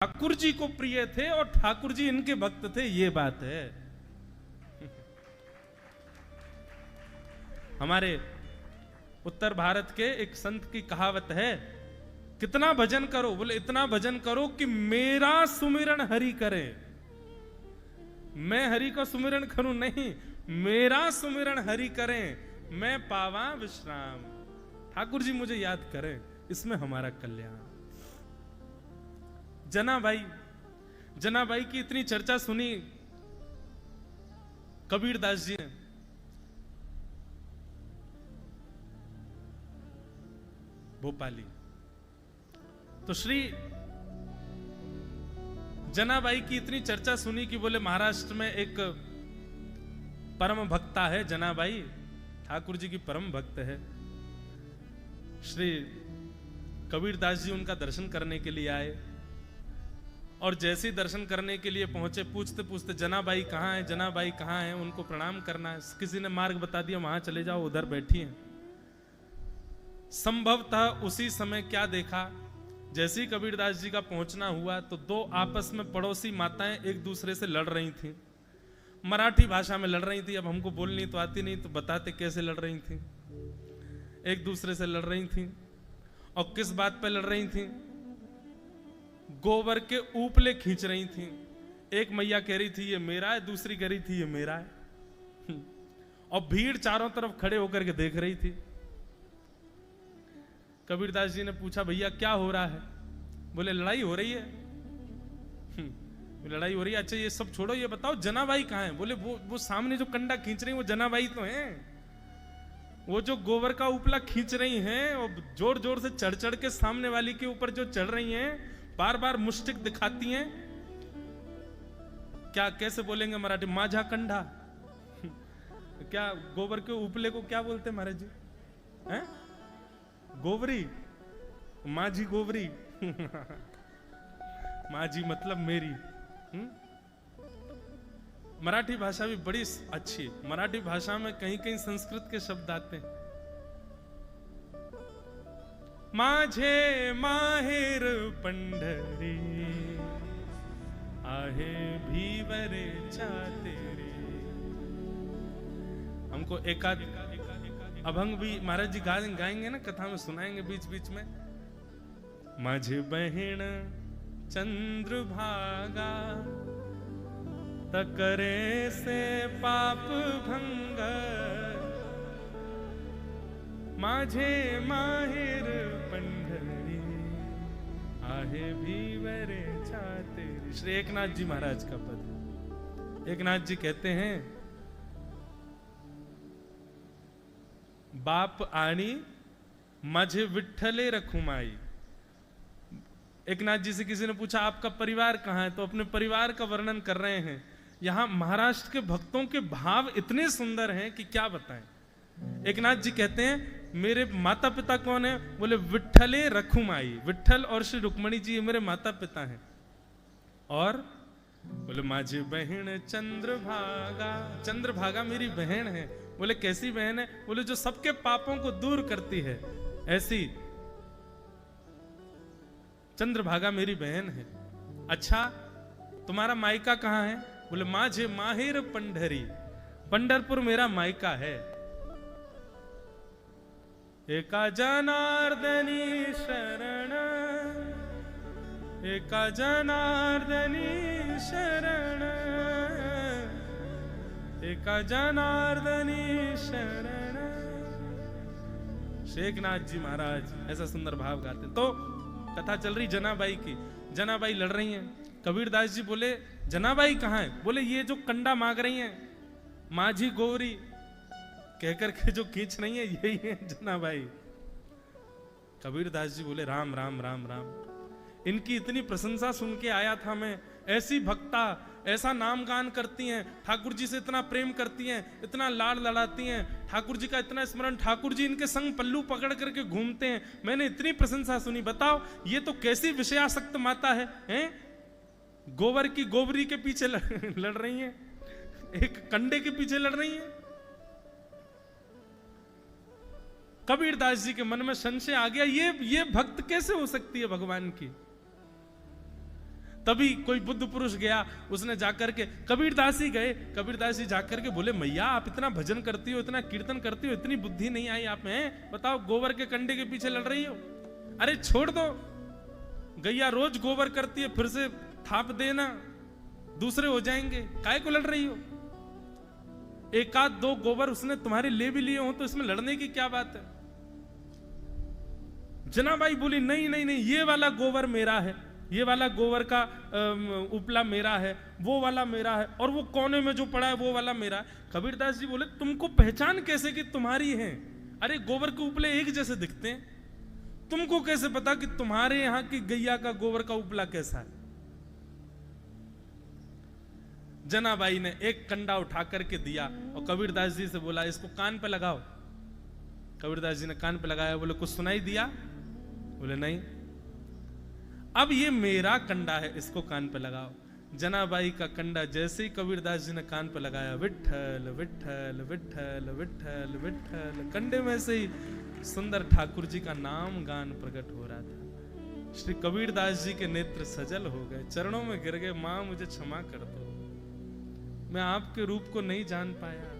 ठाकुर जी को प्रिय थे और ठाकुर जी इनके भक्त थे, ये बात है। हमारे उत्तर भारत के एक संत की कहावत है, कितना भजन करो, बोले इतना भजन करो कि मेरा सुमिरन हरि करे। मैं हरि को सुमिरन करूं नहीं, मेरा सुमिरन हरि करें, मैं पावा विश्राम। ठाकुर जी मुझे याद करें, इसमें हमारा कल्याण। जनाबाई की इतनी चर्चा सुनी कबीरदास जी ने। भोपाली तो श्री जनाबाई की इतनी चर्चा सुनी कि बोले महाराष्ट्र में एक परम भक्ता है जनाबाई, ठाकुर जी की परम भक्त है। श्री कबीरदास जी उनका दर्शन करने के लिए आए और जैसे ही दर्शन करने के लिए पहुंचे, पूछते पूछते जनाबाई कहाँ है, जनाबाई कहाँ है, उनको प्रणाम करना है। किसी ने मार्ग बता दिया, वहां चले जाओ, उधर बैठी हैं। संभवतः उसी समय क्या देखा, जैसे ही कबीरदास जी का पहुंचना हुआ तो दो आपस में पड़ोसी माताएं एक दूसरे से लड़ रही थीं। मराठी भाषा में लड़ रही थी। अब हमको बोलनी तो आती नहीं, तो बताते कैसे लड़ रही थी। एक दूसरे से लड़ रही थी और किस बात पे लड़ रही थी, गोबर के ऊपले खींच रही थी। एक मैया कह रही थी ये मेरा है, दूसरी कह रही थी ये मेरा है, और भीड़ चारों तरफ खड़े होकर के देख रही थी। कबीरदास जी ने पूछा भैया क्या हो रहा है? बोले लड़ाई हो रही है। लड़ाई हो रही है, अच्छा ये सब छोड़ो, ये बताओ जनाबाई कहाँ है? बोले वो सामने जो कंडा खींच रही है वो जनाबाई तो है। वो जो गोबर का उपला खींच रही हैं और जोर जोर से चढ़ चढ़ के सामने वाली के ऊपर जो चढ़ रही हैं, बार बार मुष्टिक दिखाती हैं। क्या कैसे बोलेंगे मराठी? माझा कंडा। क्या गोबर के उपले को क्या बोलते हैं महाराज जी? हैं? गोबरी, माझी गोबरी। माझी मतलब मेरी। मराठी भाषा भी बड़ी अच्छी। मराठी भाषा में कहीं कहीं संस्कृत के शब्द आते हैं। माझे माहेर पंढरी आहे भीवरे तेरे। हमको एकाध अभंग भी महाराज जी गाएंगे ना, कथा में सुनाएंगे बीच बीच में। माझे बहन चंद्रभागा तकरे से पाप भंग, माझे माहिर पंढरी आहे भीवरे छाते। श्री एकनाथ जी महाराज का पद। एकनाथ जी कहते हैं बाप आणी माझे विठ्ठले रखुमाई। एकनाथ जी से किसी ने पूछा आपका परिवार कहाँ है, तो अपने परिवार का वर्णन कर रहे हैं। यहां महाराष्ट्र के भक्तों के भाव इतने सुंदर हैं कि क्या बताएं। एकनाथ जी कहते हैं मेरे माता पिता कौन है? बोले विठ्ठले रखुमाई। विठ्ठल और श्री रुक्मणी जी मेरे माता पिता हैं। और बोले माझी बहन चंद्रभागा, चंद्रभागा मेरी बहन है। बोले कैसी बहन है? बोले जो सबके पापों को दूर करती है, ऐसी चंद्रभागा मेरी बहन है। अच्छा तुम्हारा मायका कहाँ है? बोले माझे माहिर पंढरी, पंढरपुर मेरा मायका है। एका जनार्दनी शरण, एका जनार्दनी शरण, एका जनार्दनी शरण। शेखनाथ जी महाराज ऐसा सुंदर भाव गाते। तो कथा चल रही जनाबाई की। जनाबाई लड़ रही हैं। कबीरदास जी बोले जनाबाई कहाँ है? बोले ये जो कंडा मांग रही हैं, माझी गौरी कहकर के जो खींच रही है, यही है जनाबाई। कबीरदास जी बोले राम राम राम राम। इनकी इतनी प्रशंसा सुन के आया था मैं। ऐसी भक्ता, ऐसा नाम गान करती हैं, ठाकुर जी से इतना प्रेम करती हैं, इतना लाड़ लड़ाती हैं, ठाकुर जी का इतना स्मरण, ठाकुर जी इनके संग पल्लू पकड़ करके घूमते हैं। मैंने इतनी प्रशंसा सुनी। बताओ ये तो कैसी विषयासक्त माता है, हैं? गोबर की गोबरी के पीछे लड़ रही हैं, एक कंडे के पीछे लड़ रही हैं। कबीरदास जी के मन में संशय आ गया, ये भक्त कैसे हो सकती है भगवान की? तभी कोई बुद्ध पुरुष गया, उसने जाकर के, कबीरदास ही गए, कबीरदास जी जाकर के बोले, मैया आप इतना भजन करती हो, इतना कीर्तन करती हो, इतनी बुद्धि नहीं आई आप में, बताओ गोबर के कंडे के पीछे लड़ रही हो? अरे छोड़ दो, गैया रोज गोबर करती है, फिर से थाप देना, दूसरे हो जाएंगे, काहे को लड़ रही हो? एक आध दो गोबर उसने तुम्हारे ले भी लिए हो तो इसमें लड़ने की क्या बात है? जनाबाई बोली, नहीं नहीं नहीं, ये वाला गोबर मेरा है, ये वाला गोबर का उपला मेरा है, वो वाला मेरा है, और वो कोने में जो पड़ा है वो वाला मेरा है। कबीरदास जी बोले, तुमको पहचान कैसे कि तुम्हारी है? अरे गोबर के उपले एक जैसे दिखते हैं, तुमको कैसे पता कि तुम्हारे यहां की गैया का गोबर का उपला कैसा है? जनाबाई ने एक कंडा उठा करके दिया और कबीरदास जी से बोला, इसको कान पे लगाओ। कबीरदास जी ने कान पे लगाया, बोले कुछ सुनाई दिया? बोले नहीं। अब ये मेरा कंडा है, इसको कान पे लगाओ। जनाबाई का कंडा जैसे ही कबीरदास जी ने कान पे लगाया, विठ्ठल विठ्ठल विठ्ठल विठ्ठल विठ्ठल, कंडे में से ही सुंदर ठाकुर जी का नाम गान प्रकट हो रहा था। श्री कबीरदास जी के नेत्र सजल हो गए, चरणों में गिर गए, मां मुझे क्षमा कर दो, मैं आपके रूप को नहीं जान पाया।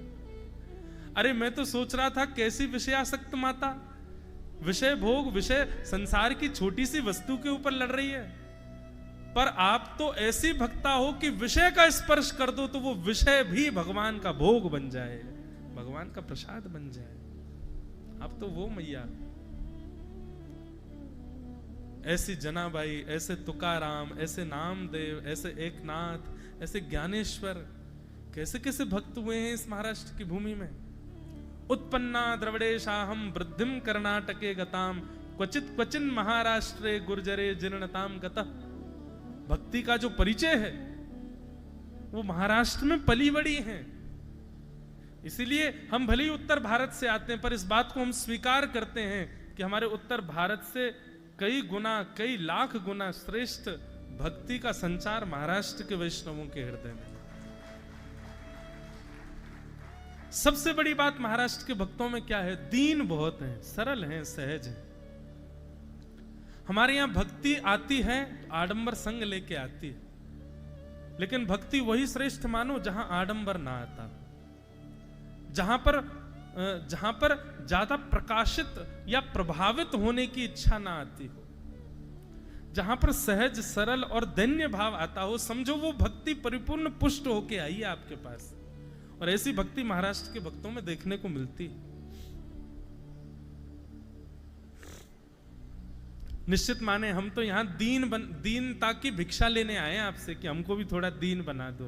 अरे मैं तो सोच रहा था कैसी विषयासक्त माता, विषय भोग, विषय संसार की छोटी सी वस्तु के ऊपर लड़ रही है, पर आप तो ऐसी भक्ता हो कि विषय का स्पर्श कर दो तो वो विषय भी भगवान का भोग बन जाए, भगवान का प्रसाद बन जाए। आप तो वो मैया। ऐसी जनाबाई, ऐसे तुकाराम, ऐसे नामदेव, ऐसे एकनाथ, ऐसे ज्ञानेश्वर, कैसे कैसे भक्त हुए हैं इस महाराष्ट्र की भूमि में। उत्पन्ना द्रविड़ेशाहम वृद्धिम कर्नाटके गताम, क्वचित क्वचिन महाराष्ट्रे गुर्जरे जीर्णताम गतः। भक्ति का जो परिचय है वो महाराष्ट्र में पली बड़ी है। इसीलिए हम भले ही उत्तर भारत से आते हैं, पर इस बात को हम स्वीकार करते हैं कि हमारे उत्तर भारत से कई गुना, कई लाख गुना श्रेष्ठ भक्ति का संचार महाराष्ट्र के वैष्णवों के हृदय में। सबसे बड़ी बात महाराष्ट्र के भक्तों में क्या है? दीन बहुत हैं, सरल हैं, सहज हैं। हमारे यहां भक्ति आती है आडंबर संग लेके आती है, लेकिन भक्ति वही श्रेष्ठ मानो जहां आडंबर ना आता, जहां पर ज्यादा प्रकाशित या प्रभावित होने की इच्छा ना आती हो, जहां पर सहज, सरल और दैन्य भाव आता हो, समझो वो भक्ति परिपूर्ण पुष्ट होके आई है आपके पास। और ऐसी भक्ति महाराष्ट्र के भक्तों में देखने को मिलती है। निश्चित माने हम तो यहां दीनता की भिक्षा लेने आए हैं आपसे कि हमको भी थोड़ा दीन बना दो।